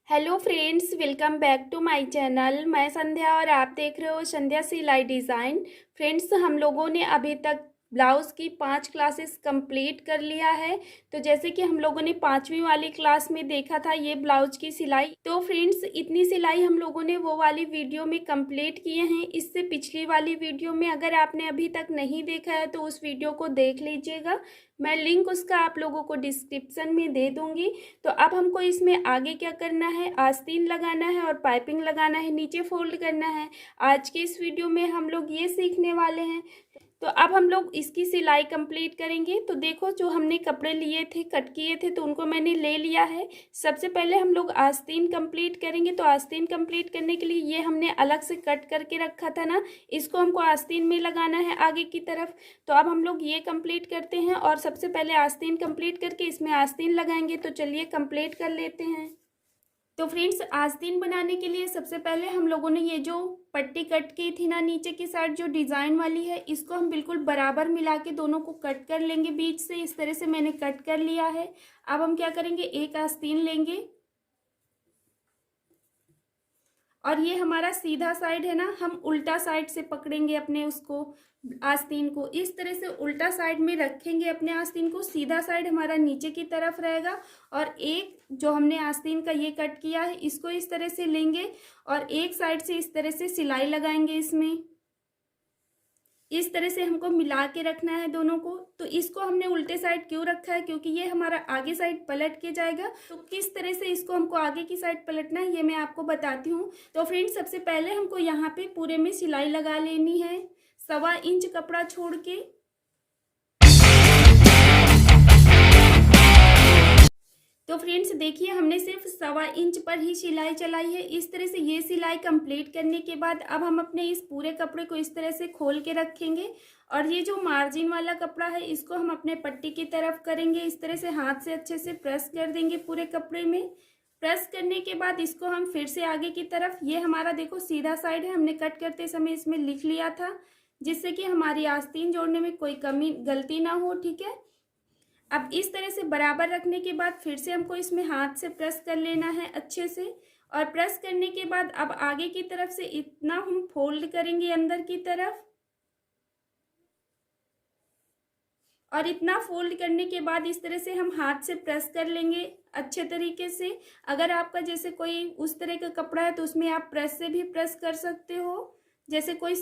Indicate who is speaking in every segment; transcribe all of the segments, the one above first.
Speaker 1: Hello friends, welcome back to my channel. मैं संध्या और आप देख रहे हो संध्या सिलाई डिज़ाइन। फ्रेंड्स, हम लोगों ने अभी तक ब्लाउज़ की 5 क्लासेस कंप्लीट कर लिया है। तो जैसे कि हम लोगों ने 5वीं वाली क्लास में देखा था ये ब्लाउज की सिलाई, तो फ्रेंड्स इतनी सिलाई हम लोगों ने वो वाली वीडियो में कंप्लीट किए हैं। इससे पिछली वाली वीडियो में अगर आपने अभी तक नहीं देखा है तो उस वीडियो को देख लीजिएगा। मैं लिंक उसका आप लोगों को डिस्क्रिप्शन में दे दूंगी। तो अब हमको इसमें आगे क्या करना है, आस्तीन लगाना है और पाइपिंग लगाना है, नीचे फोल्ड करना है। आज के इस वीडियो में हम लोग ये सीखने वाले हैं। तो अब हम लोग इसकी सिलाई कंप्लीट करेंगे। तो देखो, जो हमने कपड़े लिए थे, कट किए थे, तो उनको मैंने ले लिया है। सबसे पहले हम लोग आस्तीन कंप्लीट करेंगे। तो आस्तीन कंप्लीट करने के लिए ये हमने अलग से कट करके रखा था ना, इसको हमको आस्तीन में लगाना है आगे की तरफ। तो अब हम लोग ये कंप्लीट करते हैं और सबसे पहले आस्तीन कंप्लीट करके इसमें आस्तीन लगाएंगे। तो चलिए कंप्लीट कर लेते हैं। तो फ्रेंड्स, आस्तीन बनाने के लिए सबसे पहले हम लोगों ने ये जो पट्टी कट की थी ना, नीचे की साइड जो डिज़ाइन वाली है, इसको हम बिल्कुल बराबर मिला के दोनों को कट कर लेंगे बीच से। इस तरह से मैंने कट कर लिया है। अब हम क्या करेंगे, एक आस्तीन लेंगे और ये हमारा सीधा साइड है ना, हम उल्टा साइड से पकड़ेंगे अपने उसको, आस्तीन को इस तरह से उल्टा साइड में रखेंगे अपने आस्तीन को। सीधा साइड हमारा नीचे की तरफ रहेगा और एक जो हमने आस्तीन का ये कट किया है इसको इस तरह से लेंगे और एक साइड से इस तरह से सिलाई लगाएंगे इसमें। इस तरह से हमको मिला के रखना है दोनों को। तो इसको हमने उल्टे साइड क्यों रखा है, क्योंकि ये हमारा आगे साइड पलट के जाएगा। तो किस तरह से इसको हमको आगे की साइड पलटना है ये मैं आपको बताती हूँ। तो फ्रेंड्स, सबसे पहले हमको यहाँ पे पूरे में सिलाई लगा लेनी है 1.25 इंच कपड़ा छोड़ के। तो फ्रेंड्स देखिए, हमने सिर्फ 1.25 इंच पर ही सिलाई चलाई है। इस तरह से ये सिलाई कंप्लीट करने के बाद अब हम अपने इस पूरे कपड़े को इस तरह से खोल के रखेंगे और ये जो मार्जिन वाला कपड़ा है इसको हम अपने पट्टी की तरफ करेंगे। इस तरह से हाथ से अच्छे से प्रेस कर देंगे पूरे कपड़े में। प्रेस करने के बाद इसको हम फिर से आगे की तरफ, ये हमारा देखो सीधा साइड है, हमने कट करते समय इसमें लिख लिया था जिससे कि हमारी आस्तीन जोड़ने में कोई कमी गलती ना हो। ठीक है, अब इस तरह से बराबर रखने के बाद फिर से हमको इसमें हाथ से प्रेस कर लेना है अच्छे से। और प्रेस करने के बाद अब आगे की तरफ से इतना हम फोल्ड करेंगे अंदर की तरफ और इतना फोल्ड करने के बाद इस तरह से हम हाथ से प्रेस कर लेंगे अच्छे तरीके से। अगर आपका जैसे कोई उस तरह का कपड़ा है तो उसमें आप प्रेस से भी प्रेस कर सकते हो। जैसे कोई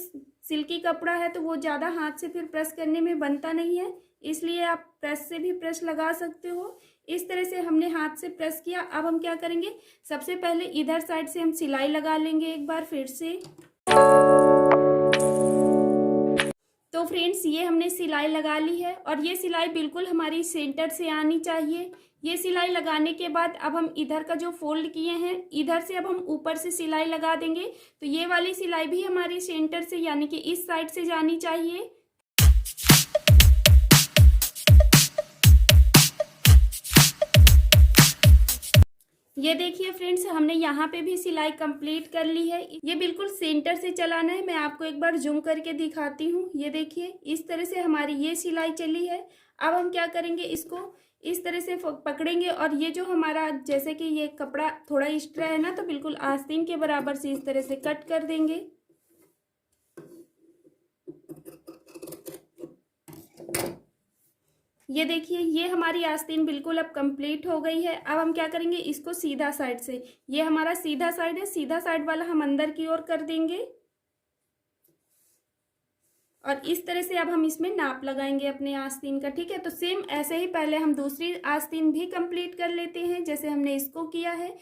Speaker 1: सिल्की कपड़ा है तो वो ज़्यादा हाथ से फिर प्रेस करने में बनता नहीं है, इसलिए आप प्रेस से भी प्रेस लगा सकते हो। इस तरह से हमने हाथ से प्रेस किया। अब हम क्या करेंगे, सबसे पहले इधर साइड से हम सिलाई लगा लेंगे एक बार फिर से। तो फ्रेंड्स, ये हमने सिलाई लगा ली है और ये सिलाई बिल्कुल हमारी सेंटर से आनी चाहिए। ये सिलाई लगाने के बाद अब हम इधर का जो फोल्ड किए हैं इधर से अब हम ऊपर से सिलाई लगा देंगे। तो ये वाली सिलाई भी हमारी सेंटर से यानी कि इस साइड से जानी चाहिए। ये देखिए फ्रेंड्स, हमने यहाँ पे भी सिलाई कंप्लीट कर ली है। ये बिल्कुल सेंटर से चलाना है। मैं आपको एक बार जूम करके दिखाती हूँ। ये देखिए, इस तरह से हमारी ये सिलाई चली है। अब हम क्या करेंगे, इसको इस तरह से पकड़ेंगे और ये जो हमारा जैसे कि ये कपड़ा थोड़ा एक्स्ट्रा है ना, तो बिल्कुल आस्तीन के बराबर से इस तरह से कट कर देंगे। ये देखिए, ये हमारी आस्तीन बिल्कुल अब कंप्लीट हो गई है। अब हम क्या करेंगे, इसको सीधा साइड से, ये हमारा सीधा साइड है, सीधा साइड वाला हम अंदर की ओर कर देंगे और इस तरह से अब हम इसमें नाप लगाएंगे अपने आस्तीन का। ठीक है, तो सेम ऐसे ही पहले हम दूसरी आस्तीन भी कंप्लीट कर लेते हैं जैसे हमने इसको किया है।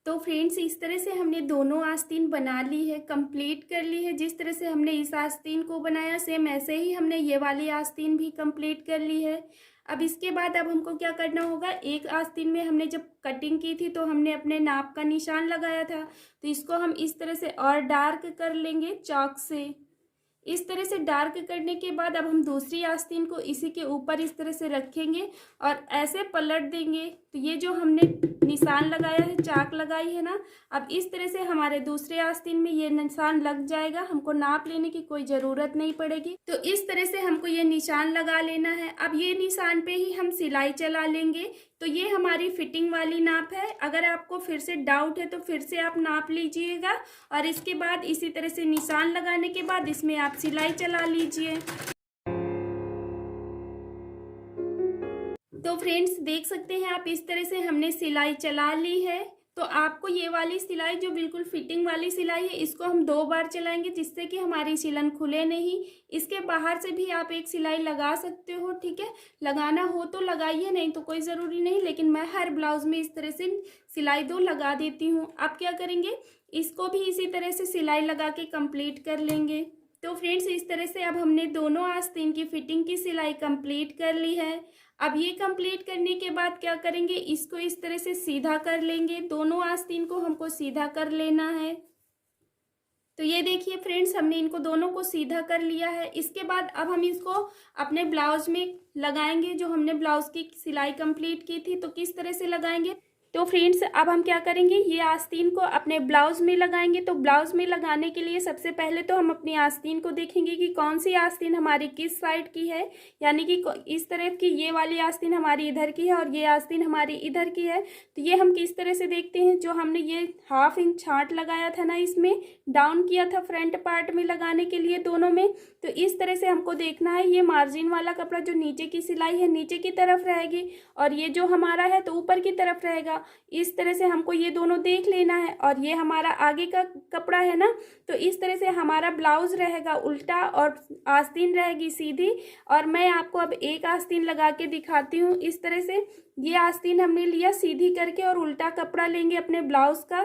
Speaker 1: तो फ्रेंड्स, इस तरह से हमने दोनों आस्तीन बना ली है, कंप्लीट कर ली है। जिस तरह से हमने इस आस्तीन को बनाया सेम ऐसे ही हमने ये वाली आस्तीन भी कंप्लीट कर ली है। अब इसके बाद अब हमको क्या करना होगा, एक आस्तीन में हमने जब कटिंग की थी तो हमने अपने नाप का निशान लगाया था, तो इसको हम इस तरह से और डार्क कर लेंगे चाक से। इस तरह से डार्क करने के बाद अब हम दूसरी आस्तीन को इसी के ऊपर इस तरह से रखेंगे और ऐसे पलट देंगे। तो ये जो हमने निशान लगाया है, चाक लगाई है ना, अब इस तरह से हमारे दूसरे आस्तीन में ये निशान लग जाएगा। हमको नाप लेने की कोई ज़रूरत नहीं पड़ेगी। तो इस तरह से हमको ये निशान लगा लेना है। अब ये निशान पे ही हम सिलाई चला लेंगे। तो ये हमारी फिटिंग वाली नाप है। अगर आपको फिर से डाउट है तो फिर से आप नाप लीजिएगा और इसके बाद इसी तरह से निशान लगाने के बाद इसमें आप सिलाई चला लीजिए। तो फ्रेंड्स देख सकते हैं आप, इस तरह से हमने सिलाई चला ली है। तो आपको ये वाली सिलाई जो बिल्कुल फिटिंग वाली सिलाई है, इसको हम 2 बार चलाएंगे जिससे कि हमारी सिलन खुले नहीं। इसके बाहर से भी आप एक सिलाई लगा सकते हो, ठीक है। लगाना हो तो लगाइए, नहीं तो कोई ज़रूरी नहीं, लेकिन मैं हर ब्लाउज़ में इस तरह से सिलाई 2 लगा देती हूँ। आप क्या करेंगे, इसको भी इसी तरह से सिलाई लगा के कंप्लीट कर लेंगे। तो फ्रेंड्स इस तरह से अब हमने दोनों आस्तीन की फिटिंग की सिलाई कंप्लीट कर ली है। अब ये कंप्लीट करने के बाद क्या करेंगे, इसको इस तरह से सीधा कर लेंगे। दोनों आस्तीन को हमको सीधा कर लेना है। तो ये देखिए फ्रेंड्स, हमने इनको दोनों को सीधा कर लिया है। इसके बाद अब हम इसको अपने ब्लाउज में लगाएंगे। जो हमने ब्लाउज की सिलाई कंप्लीट की थी, तो किस तरह से लगाएंगे। तो फ्रेंड्स अब हम क्या करेंगे, ये आस्तीन को अपने ब्लाउज में लगाएंगे। तो ब्लाउज में लगाने के लिए सबसे पहले तो हम अपनी आस्तीन को देखेंगे कि कौन सी आस्तीन हमारी किस साइड की है, यानी कि इस तरफ की ये वाली आस्तीन हमारी इधर की है और ये आस्तीन हमारी इधर की है। तो ये हम किस तरह से देखते हैं, जो हमने ये 1/2 इंच छांट लगाया था ना, इसमें डाउन किया था फ्रंट पार्ट में लगाने के लिए दोनों में। तो इस तरह से हमको देखना है, ये मार्जिन वाला कपड़ा जो नीचे की सिलाई है नीचे की तरफ रहेगी और ये जो हमारा है तो ऊपर की तरफ रहेगा। इस तरह से हमको ये दोनों देख लेना है। और ये हमारा आगे का कपड़ा है ना, तो इस तरह से हमारा ब्लाउज रहेगा उल्टा और आस्तीन रहेगी सीधी। और मैं आपको अब एक आस्तीन लगा के दिखाती हूँ। इस तरह से ये आस्तीन हमने लिया सीधी करके और उल्टा कपड़ा लेंगे अपने ब्लाउज का।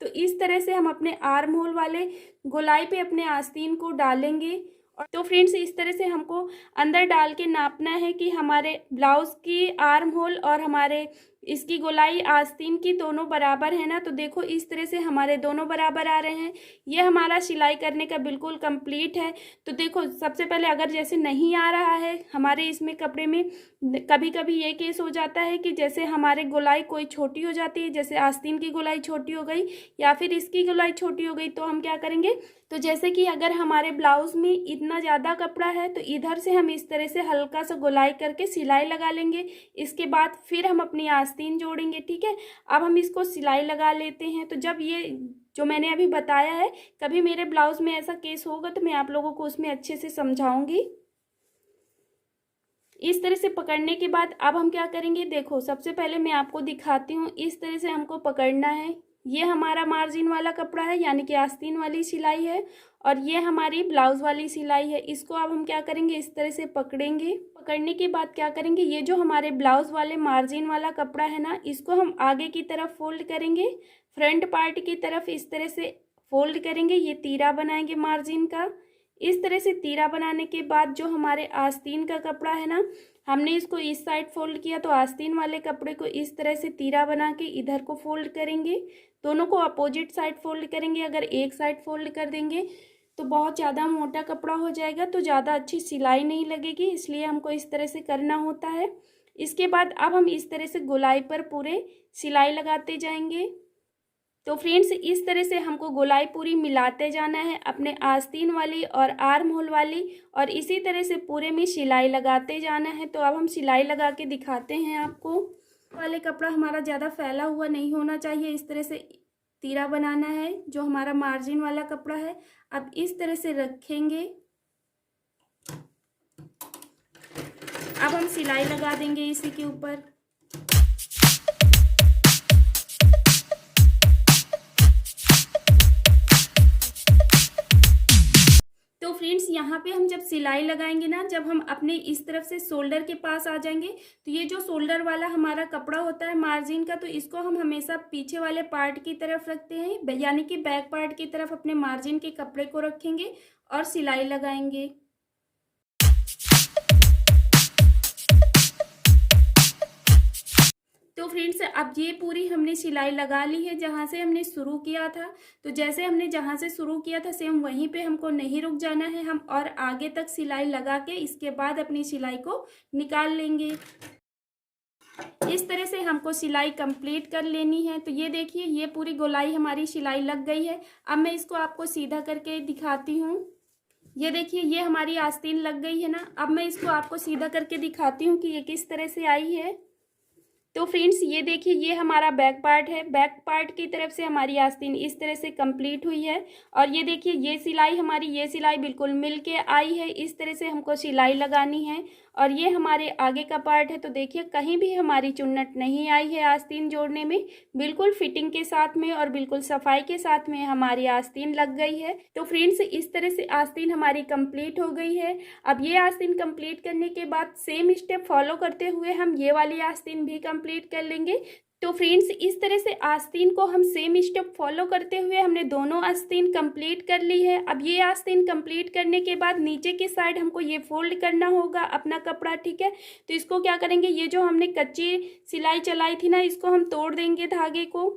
Speaker 1: तो इस तरह से हम अपने आर्म होल वाले गोलाई पे अपने आस्तीन को डालेंगे। और तो फ्रेंड्स इस तरह से हमको अंदर डाल के नापना है कि हमारे ब्लाउज की आर्म होल और हमारे इसकी गोलाई आस्तीन की दोनों बराबर है ना। तो देखो इस तरह से हमारे दोनों बराबर आ रहे हैं। ये हमारा सिलाई करने का बिल्कुल कंप्लीट है। तो देखो सबसे पहले अगर जैसे नहीं आ रहा है हमारे इसमें कपड़े में, कभी कभी ये केस हो जाता है कि जैसे हमारे गोलाई कोई छोटी हो जाती है, जैसे आस्तीन की गोलाई छोटी हो गई या फिर इसकी गोलाई छोटी हो गई, तो हम क्या करेंगे, तो जैसे कि अगर हमारे ब्लाउज में इतना ज़्यादा कपड़ा है तो इधर से हम इस तरह से हल्का सा गोलाई करके सिलाई लगा लेंगे। इसके बाद फिर हम अपनी आस्तीन जोड़ेंगे, ठीक है। अब हम इसको सिलाई लगा लेते हैं। तो जब ये जो मैंने अभी बताया है, कभी मेरे ब्लाउज में ऐसा केस होगा तो मैं आप लोगों को उसमें अच्छे से समझाऊंगी। इस तरह से पकड़ने के बाद अब हम क्या करेंगे, देखो सबसे पहले मैं आपको दिखाती हूँ। इस तरह से हमको पकड़ना है। ये हमारा मार्जिन वाला कपड़ा है, यानी कि आस्तीन वाली सिलाई है, और ये हमारी ब्लाउज वाली सिलाई है। इसको अब हम क्या करेंगे, इस तरह से पकड़ेंगे। पकड़ने के बाद क्या करेंगे, ये जो हमारे ब्लाउज वाले मार्जिन वाला कपड़ा है ना, इसको हम आगे की तरफ फोल्ड करेंगे, फ्रंट पार्ट की तरफ इस तरह से फोल्ड करेंगे। ये तीरा बनाएंगे मार्जिन का। इस तरह से तीरा बनाने के बाद जो हमारे आस्तीन का कपड़ा है ना, हमने इसको इस साइड फोल्ड किया, तो आस्तीन वाले कपड़े को इस तरह से तीरा बना के इधर को फोल्ड करेंगे। दोनों को अपोजिट साइड फोल्ड करेंगे। अगर एक साइड फोल्ड कर देंगे तो बहुत ज़्यादा मोटा कपड़ा हो जाएगा, तो ज़्यादा अच्छी सिलाई नहीं लगेगी, इसलिए हमको इस तरह से करना होता है। इसके बाद अब हम इस तरह से गोलाई पर पूरे सिलाई लगाते जाएंगे। तो फ्रेंड्स इस तरह से हमको गोलाई पूरी मिलाते जाना है अपने आस्तीन वाली और आर्म होल वाली, और इसी तरह से पूरे में सिलाई लगाते जाना है। तो अब हम सिलाई लगा के दिखाते हैं आपको। वाले कपड़ा हमारा ज़्यादा फैला हुआ नहीं होना चाहिए, इस तरह से तीरा बनाना है जो हमारा मार्जिन वाला कपड़ा है। अब इस तरह से रखेंगे। अब हम सिलाई लगा देंगे इसी के ऊपर। तो फ्रेंड्स यहाँ पे हम जब सिलाई लगाएंगे ना, जब हम अपने इस तरफ से शोल्डर के पास आ जाएंगे, तो ये जो शोल्डर वाला हमारा कपड़ा होता है मार्जिन का, तो इसको हम हमेशा पीछे वाले पार्ट की तरफ रखते हैं, यानी कि बैक पार्ट की तरफ अपने मार्जिन के कपड़े को रखेंगे और सिलाई लगाएंगे। तो फ्रेंड्स अब ये पूरी हमने सिलाई लगा ली है जहाँ से हमने शुरू किया था। तो जैसे हमने जहाँ से शुरू किया था सेम वहीं पे हमको नहीं रुक जाना है, हम और आगे तक सिलाई लगा के इसके बाद अपनी सिलाई को निकाल लेंगे। इस तरह से हमको सिलाई कंप्लीट कर लेनी है। तो ये देखिए ये पूरी गोलाई हमारी सिलाई लग गई है। अब मैं इसको आपको सीधा करके दिखाती हूँ। ये देखिए ये हमारी आस्तीन लग गई है ना। अब मैं इसको आपको सीधा करके दिखाती हूँ कि ये किस तरह से आई है। तो फ्रेंड्स ये देखिए ये हमारा बैक पार्ट है। बैक पार्ट की तरफ से हमारी आस्तीन इस तरह से कंप्लीट हुई है। और ये देखिए ये सिलाई हमारी, ये सिलाई बिल्कुल मिल के आई है। इस तरह से हमको सिलाई लगानी है। और ये हमारे आगे का पार्ट है। तो देखिए कहीं भी हमारी चुन्नट नहीं आई है आस्तीन जोड़ने में, बिल्कुल फिटिंग के साथ में और बिल्कुल सफाई के साथ में हमारी आस्तीन लग गई है। तो फ्रेंड्स इस तरह से आस्तीन हमारी कंप्लीट हो गई है। अब ये आस्तीन कंप्लीट करने के बाद सेम स्टेप फॉलो करते हुए हम ये वाली आस्तीन भी कंप्लीट कर लेंगे। तो फ्रेंड्स इस तरह से आस्तीन को हम सेम स्टेप फॉलो करते हुए हमने दोनों आस्तीन कंप्लीट कर ली है। अब ये आस्तीन कंप्लीट करने के बाद नीचे की साइड हमको ये फोल्ड करना होगा अपना कपड़ा, ठीक है। तो इसको क्या करेंगे, ये जो हमने कच्ची सिलाई चलाई थी ना, इसको हम तोड़ देंगे धागे को।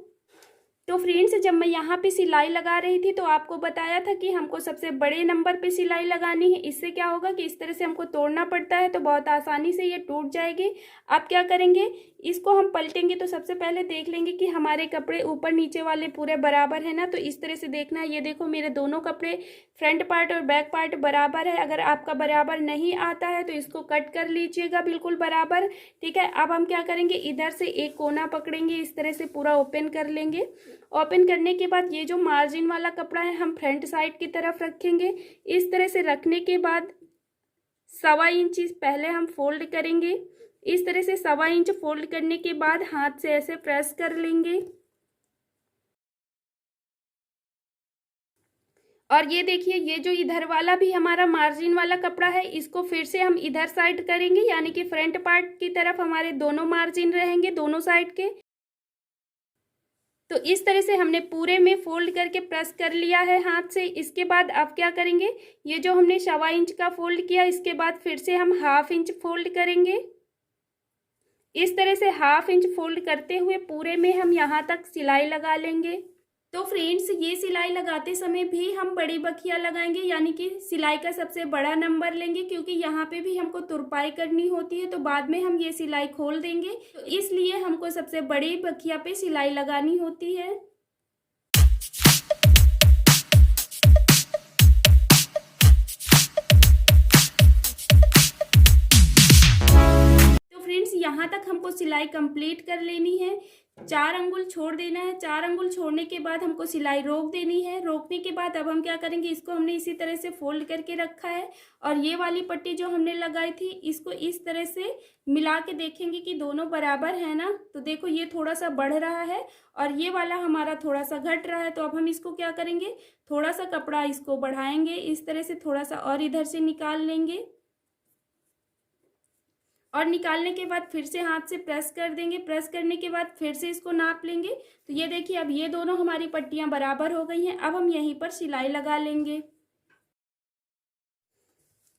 Speaker 1: तो फ्रेंड्स जब मैं यहाँ पे सिलाई लगा रही थी तो आपको बताया था कि हमको सबसे बड़े नंबर पे सिलाई लगानी है। इससे क्या होगा कि इस तरह से हमको तोड़ना पड़ता है तो बहुत आसानी से ये टूट जाएगी। आप क्या करेंगे, इसको हम पलटेंगे तो सबसे पहले देख लेंगे कि हमारे कपड़े ऊपर नीचे वाले पूरे बराबर है ना। तो इस तरह से देखना है। ये देखो मेरे दोनों कपड़े फ्रंट पार्ट और बैक पार्ट बराबर है। अगर आपका बराबर नहीं आता है तो इसको कट कर लीजिएगा बिल्कुल बराबर, ठीक है। अब हम क्या करेंगे, इधर से एक कोना पकड़ेंगे, इस तरह से पूरा ओपन कर लेंगे। ओपन करने के बाद ये जो मार्जिन वाला कपड़ा है हम फ्रंट साइड की तरफ रखेंगे। इस तरह से रखने के बाद 1.25 इंच पहले हम फोल्ड करेंगे। इस तरह से 1.25 इंच फोल्ड करने के बाद हाथ से ऐसे प्रेस कर लेंगे। और ये देखिए ये जो इधर वाला भी हमारा मार्जिन वाला कपड़ा है, इसको फिर से हम इधर साइड करेंगे, यानी कि फ्रंट पार्ट की तरफ हमारे दोनों मार्जिन रहेंगे दोनों साइड के। तो इस तरह से हमने पूरे में फोल्ड करके प्रेस कर लिया है हाथ से। इसके बाद अब क्या करेंगे, ये जो हमने 1.25 इंच का फोल्ड किया, इसके बाद फिर से हम 1/2 इंच फोल्ड करेंगे। इस तरह से 1/2 इंच फोल्ड करते हुए पूरे में हम यहाँ तक सिलाई लगा लेंगे। तो फ्रेंड्स ये सिलाई लगाते समय भी हम बड़ी बखिया लगाएंगे, यानी कि सिलाई का सबसे बड़ा नंबर लेंगे, क्योंकि यहाँ पे भी हमको तुरपाई करनी होती है तो बाद में हम ये सिलाई खोल देंगे। तो इसलिए हमको सबसे बड़ी बखिया पे सिलाई लगानी होती है। तो फ्रेंड्स यहाँ तक हमको सिलाई कंप्लीट कर लेनी है। 4 अंगुल छोड़ देना है। 4 अंगुल छोड़ने के बाद हमको सिलाई रोक देनी है। रोकने के बाद अब हम क्या करेंगे, इसको हमने इसी तरह से फोल्ड करके रखा है और ये वाली पट्टी जो हमने लगाई थी इसको इस तरह से मिला के देखेंगे कि दोनों बराबर है ना। तो देखो ये थोड़ा सा बढ़ रहा है और ये वाला हमारा थोड़ा सा घट रहा है। तो अब हम इसको क्या करेंगे, थोड़ा सा कपड़ा इसको बढ़ाएंगे, इस तरह से थोड़ा सा और इधर से निकाल लेंगे और निकालने के बाद फिर से हाथ से प्रेस कर देंगे। प्रेस करने के बाद फिर से इसको नाप लेंगे। तो ये देखिए अब ये दोनों हमारी पट्टियां बराबर हो गई हैं। अब हम यहीं पर सिलाई लगा लेंगे।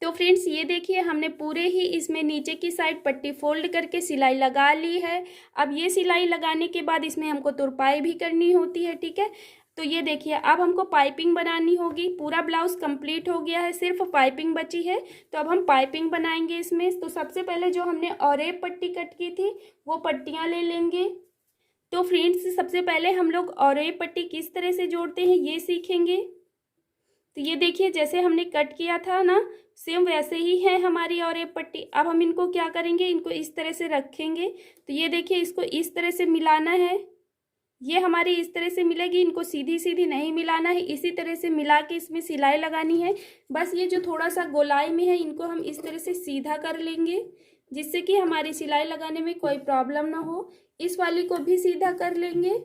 Speaker 1: तो फ्रेंड्स ये देखिए हमने पूरे ही इसमें नीचे की साइड पट्टी फोल्ड करके सिलाई लगा ली है। अब ये सिलाई लगाने के बाद इसमें हमको तुरपाई भी करनी होती है, ठीक है। तो ये देखिए अब हमको पाइपिंग बनानी होगी। पूरा ब्लाउज कंप्लीट हो गया है, सिर्फ पाइपिंग बची है। तो अब हम पाइपिंग बनाएंगे इसमें। तो सबसे पहले जो हमने ऑरेप पट्टी कट की थी वो पट्टियाँ ले लेंगे। तो फ्रेंड्स सबसे पहले हम लोग ऑरेप पट्टी किस तरह से जोड़ते हैं ये सीखेंगे। तो ये देखिए जैसे हमने कट किया था ना, सेम वैसे ही है हमारी ऑरेप पट्टी। अब हम इनको क्या करेंगे, इनको इस तरह से रखेंगे। तो ये देखिए इसको इस तरह से मिलाना है। ये हमारी इस तरह से मिलेगी, इनको सीधी सीधी नहीं मिलाना है, इसी तरह से मिला के इसमें सिलाई लगानी है। बस ये जो थोड़ा सा गोलाई में है इनको हम इस तरह से सीधा कर लेंगे, जिससे कि हमारी सिलाई लगाने में कोई प्रॉब्लम ना हो। इस वाली को भी सीधा कर लेंगे।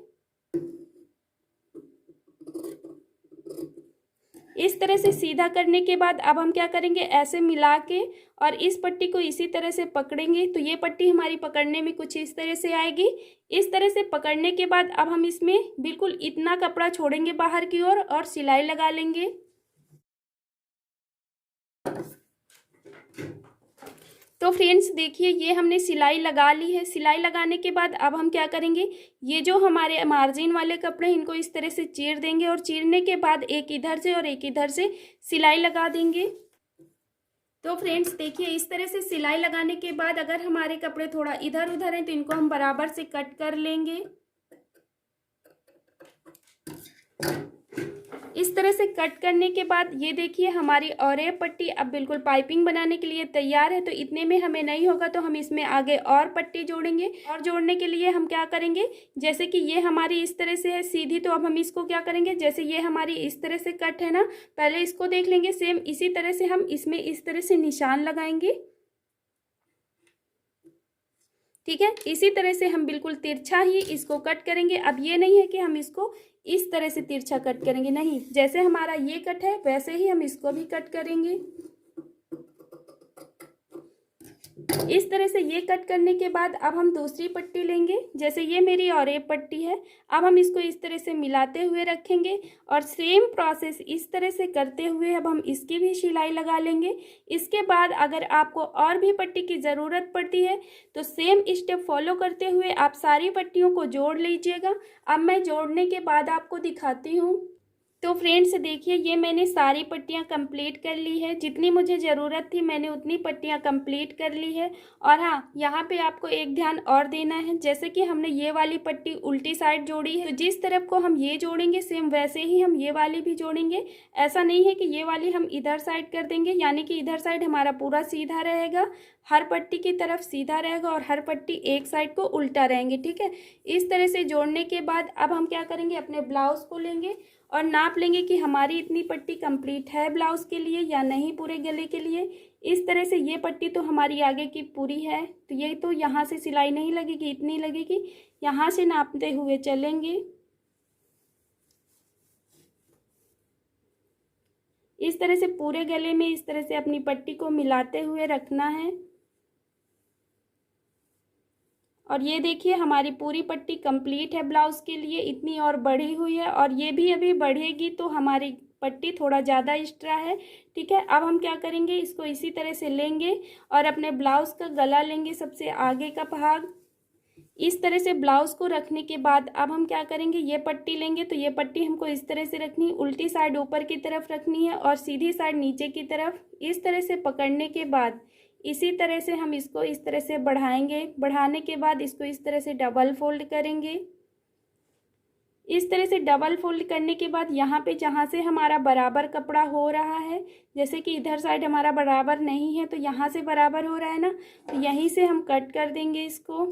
Speaker 1: इस तरह से सीधा करने के बाद अब हम क्या करेंगे, ऐसे मिला के और इस पट्टी को इसी तरह से पकड़ेंगे। तो ये पट्टी हमारी पकड़ने में कुछ इस तरह से आएगी। इस तरह से पकड़ने के बाद अब हम इसमें बिल्कुल इतना कपड़ा छोड़ेंगे बाहर की ओर और सिलाई लगा लेंगे। तो फ्रेंड्स देखिए ये हमने सिलाई लगा ली है। सिलाई लगाने के बाद अब हम क्या करेंगे, ये जो हमारे मार्जिन वाले कपड़े हैं इनको इस तरह से चीर देंगे और चीरने के बाद एक इधर से और एक इधर से सिलाई लगा देंगे। तो फ्रेंड्स देखिए इस तरह से सिलाई लगाने के बाद अगर हमारे कपड़े थोड़ा इधर उधर हैं तो इनको हम बराबर से कट कर लेंगे। इस तरह से कट करने के बाद ये देखिए हमारी और ये पट्टी अब बिल्कुल पाइपिंग बनाने के लिए तैयार है। तो इतने में हमें नहीं होगा तो हम इसमें आगे और पट्टी जोड़ेंगे। और जोड़ने के लिए हम क्या करेंगे, जैसे कि ये हमारी इस तरह से है सीधी, तो अब हम इसको क्या करेंगे, जैसे ये हमारी इस तरह से कट है ना, पहले इसको देख लेंगे। सेम इसी तरह से हम इसमें इस तरह से निशान लगाएंगे। ठीक है, इसी तरह से हम बिल्कुल तिरछा ही इसको कट करेंगे। अब ये नहीं है कि हम इसको इस तरह से तिरछा कट करेंगे, नहीं, जैसे हमारा ये कट है वैसे ही हम इसको भी कट करेंगे। इस तरह से ये कट करने के बाद अब हम दूसरी पट्टी लेंगे। जैसे ये मेरी और ये पट्टी है, अब हम इसको इस तरह से मिलाते हुए रखेंगे और सेम प्रोसेस इस तरह से करते हुए अब हम इसकी भी सिलाई लगा लेंगे। इसके बाद अगर आपको और भी पट्टी की ज़रूरत पड़ती है तो सेम स्टेप फॉलो करते हुए आप सारी पट्टियों को जोड़ लीजिएगा। अब मैं जोड़ने के बाद आपको दिखाती हूँ। तो फ्रेंड्स देखिए, ये मैंने सारी पट्टियाँ कंप्लीट कर ली है। जितनी मुझे ज़रूरत थी मैंने उतनी पट्टियाँ कंप्लीट कर ली है। और हाँ, यहाँ पे आपको एक ध्यान और देना है, जैसे कि हमने ये वाली पट्टी उल्टी साइड जोड़ी है, तो जिस तरफ को हम ये जोड़ेंगे सेम वैसे ही हम ये वाली भी जोड़ेंगे। ऐसा नहीं है कि ये वाली हम इधर साइड कर देंगे, यानी कि इधर साइड हमारा पूरा सीधा रहेगा, हर पट्टी की तरफ सीधा रहेगा और हर पट्टी एक साइड को उल्टा रहेंगे। ठीक है, इस तरह से जोड़ने के बाद अब हम क्या करेंगे, अपने ब्लाउज़ को लेंगे और नाप लेंगे कि हमारी इतनी पट्टी कंप्लीट है ब्लाउज़ के लिए या नहीं, पूरे गले के लिए। इस तरह से ये पट्टी तो हमारी आगे की पूरी है, तो ये तो यहाँ से सिलाई नहीं लगेगी, इतनी लगेगी। यहाँ से नापते हुए चलेंगे। इस तरह से पूरे गले में इस तरह से अपनी पट्टी को मिलाते हुए रखना है। और ये देखिए हमारी पूरी पट्टी कंप्लीट है ब्लाउज़ के लिए, इतनी और बढ़ी हुई है और ये भी अभी बढ़ेगी, तो हमारी पट्टी थोड़ा ज़्यादा एक्स्ट्रा है। ठीक है, अब हम क्या करेंगे, इसको इसी तरह से लेंगे और अपने ब्लाउज़ का गला लेंगे, सबसे आगे का भाग। इस तरह से ब्लाउज़ को रखने के बाद अब हम क्या करेंगे, ये पट्टी लेंगे, तो ये पट्टी हमको इस तरह से रखनी है, उल्टी साइड ऊपर की तरफ रखनी है और सीधी साइड नीचे की तरफ। इस तरह से पकड़ने के बाद इसी तरह से हम इसको इस तरह से बढ़ाएंगे। बढ़ाने के बाद इसको इस तरह से डबल फोल्ड करेंगे। इस तरह से डबल फोल्ड करने के बाद यहाँ पे जहाँ से हमारा बराबर कपड़ा हो रहा है, जैसे कि इधर साइड हमारा बराबर नहीं है तो यहाँ से बराबर हो रहा है ना, तो यहीं से हम कट कर देंगे इसको।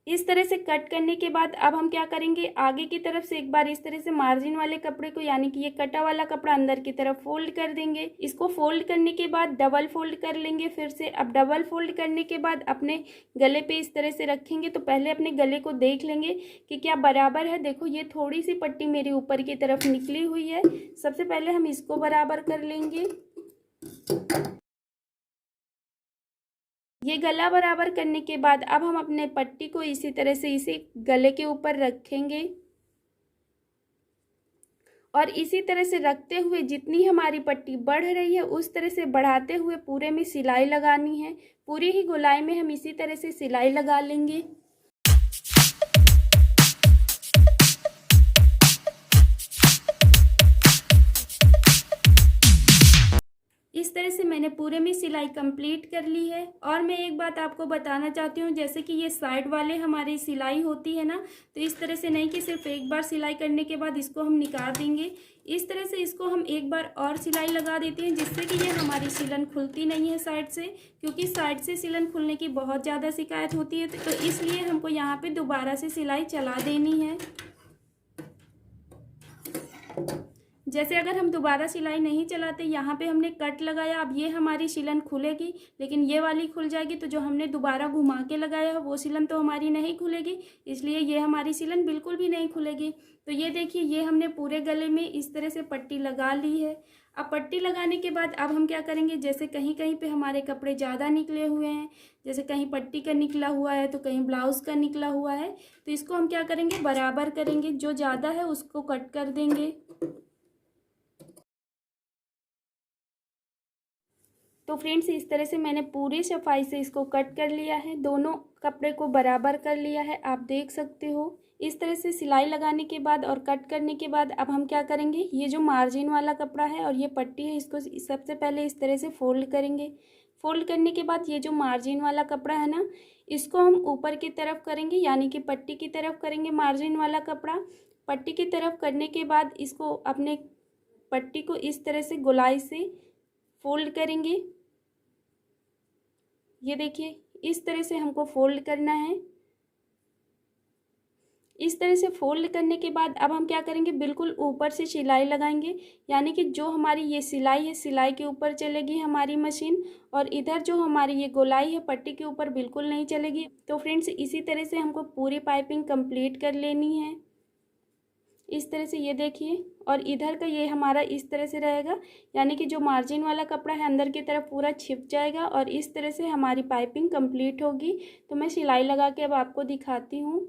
Speaker 1: इस तरह से कट करने के बाद अब हम क्या करेंगे, आगे की तरफ से एक बार इस तरह से मार्जिन वाले कपड़े को, यानी कि ये कटा वाला कपड़ा अंदर की तरफ फोल्ड कर देंगे। इसको फोल्ड करने के बाद डबल फोल्ड कर लेंगे फिर से। अब डबल फोल्ड करने के बाद अपने गले पे इस तरह से रखेंगे। तो पहले अपने गले को देख लेंगे कि क्या बराबर है। देखो ये थोड़ी सी पट्टी मेरी ऊपर की तरफ निकली हुई है, सबसे पहले हम इसको बराबर कर लेंगे। ये गला बराबर करने के बाद अब हम अपने पट्टी को इसी तरह से इसी गले के ऊपर रखेंगे और इसी तरह से रखते हुए जितनी हमारी पट्टी बढ़ रही है उस तरह से बढ़ाते हुए पूरे में सिलाई लगानी है। पूरी ही गोलाई में हम इसी तरह से सिलाई लगा लेंगे। इस तरह से मैंने पूरे में सिलाई कंप्लीट कर ली है। और मैं एक बात आपको बताना चाहती हूँ, जैसे कि ये साइड वाले हमारी सिलाई होती है ना, तो इस तरह से नहीं कि सिर्फ एक बार सिलाई करने के बाद इसको हम निकाल देंगे। इस तरह से इसको हम एक बार और सिलाई लगा देते हैं, जिससे कि ये हमारी सिलन खुलती नहीं है साइड से, क्योंकि साइड से सिलन खुलने की बहुत ज़्यादा शिकायत होती है, तो इसलिए हमको यहाँ पर दोबारा से सिलाई चला देनी है। जैसे अगर हम दोबारा सिलाई नहीं चलाते, यहाँ पे हमने कट लगाया, अब ये हमारी सिलन खुलेगी, लेकिन ये वाली खुल जाएगी, तो जो हमने दोबारा घुमा के लगाया है वो सिलन तो हमारी नहीं खुलेगी, इसलिए ये हमारी सिलन बिल्कुल भी नहीं खुलेगी। तो ये देखिए, ये हमने पूरे गले में इस तरह से पट्टी लगा ली है। अब पट्टी लगाने के बाद अब हम क्या करेंगे, जैसे कहीं कहीं पे हमारे कपड़े ज़्यादा निकले हुए हैं, जैसे कहीं पट्टी का निकला हुआ है तो कहीं ब्लाउज़ का निकला हुआ है, तो इसको हम क्या करेंगे, बराबर करेंगे। जो ज़्यादा है उसको कट कर देंगे। तो फ्रेंड्स इस तरह से मैंने पूरी सफाई से इसको कट कर लिया है, दोनों कपड़े को बराबर कर लिया है, आप देख सकते हो। इस तरह से सिलाई लगाने के बाद और कट करने के बाद अब हम क्या करेंगे, ये जो मार्जिन वाला कपड़ा है और ये पट्टी है, इसको सबसे पहले इस तरह से फोल्ड करेंगे। फोल्ड करने के बाद ये जो मार्जिन वाला कपड़ा है ना, इसको हम ऊपर की तरफ करेंगे, यानी कि पट्टी की तरफ करेंगे मार्जिन वाला कपड़ा। पट्टी की तरफ करने के बाद इसको अपने पट्टी को इस तरह से गोलाई से फोल्ड करेंगे। ये देखिए, इस तरह से हमको फोल्ड करना है। इस तरह से फोल्ड करने के बाद अब हम क्या करेंगे, बिल्कुल ऊपर से सिलाई लगाएंगे, यानी कि जो हमारी ये सिलाई है, सिलाई के ऊपर चलेगी हमारी मशीन, और इधर जो हमारी ये गोलाई है पट्टी के ऊपर बिल्कुल नहीं चलेगी। तो फ्रेंड्स, इसी तरह से हमको पूरी पाइपिंग कंप्लीट कर लेनी है। इस तरह से ये देखिए, और इधर का ये हमारा इस तरह से रहेगा, यानी कि जो मार्जिन वाला कपड़ा है अंदर की तरफ पूरा छिप जाएगा, और इस तरह से हमारी पाइपिंग कंप्लीट होगी। तो मैं सिलाई लगा के अब आपको दिखाती हूँ।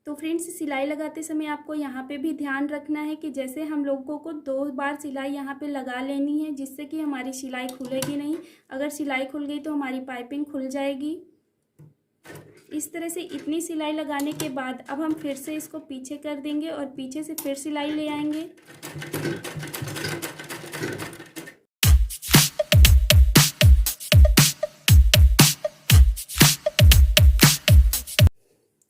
Speaker 1: तो फ्रेंड्स, सिलाई लगाते समय आपको यहाँ पे भी ध्यान रखना है कि जैसे हम लोगों को 2 बार सिलाई यहाँ पे लगा लेनी है, जिससे कि हमारी सिलाई खुलेगी नहीं। अगर सिलाई खुल गई तो हमारी पाइपिंग खुल जाएगी। इस तरह से इतनी सिलाई लगाने के बाद अब हम फिर से इसको पीछे कर देंगे और पीछे से फिर सिलाई ले आएंगे।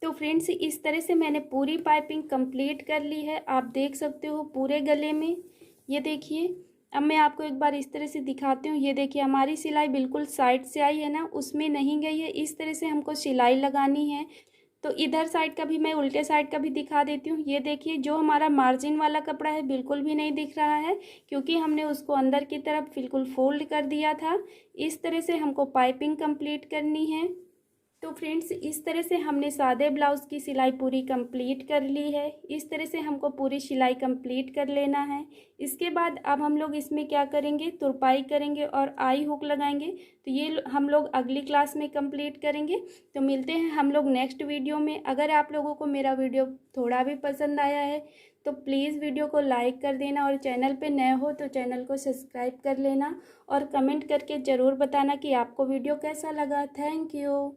Speaker 1: तो फ्रेंड्स, इस तरह से मैंने पूरी पाइपिंग कंप्लीट कर ली है। आप देख सकते हो पूरे गले में। ये देखिए, अब मैं आपको एक बार इस तरह से दिखाती हूँ। ये देखिए, हमारी सिलाई बिल्कुल साइड से आई है ना, उसमें नहीं गई है। इस तरह से हमको सिलाई लगानी है। तो इधर साइड का भी मैं उल्टे साइड का भी दिखा देती हूँ। ये देखिए, जो हमारा मार्जिन वाला कपड़ा है बिल्कुल भी नहीं दिख रहा है, क्योंकि हमने उसको अंदर की तरफ बिल्कुल फोल्ड कर दिया था। इस तरह से हमको पाइपिंग कंप्लीट करनी है। तो फ्रेंड्स, इस तरह से हमने सादे ब्लाउज़ की सिलाई पूरी कंप्लीट कर ली है। इस तरह से हमको पूरी सिलाई कंप्लीट कर लेना है। इसके बाद अब हम लोग इसमें क्या करेंगे, तुरपाई करेंगे और आई हुक लगाएंगे। तो ये हम लोग अगली क्लास में कंप्लीट करेंगे। तो मिलते हैं हम लोग नेक्स्ट वीडियो में। अगर आप लोगों को मेरा वीडियो थोड़ा भी पसंद आया है तो प्लीज़ वीडियो को लाइक कर देना, और चैनल पे नए हो तो चैनल को सब्सक्राइब कर लेना, और कमेंट करके ज़रूर बताना कि आपको वीडियो कैसा लगा। Thank you.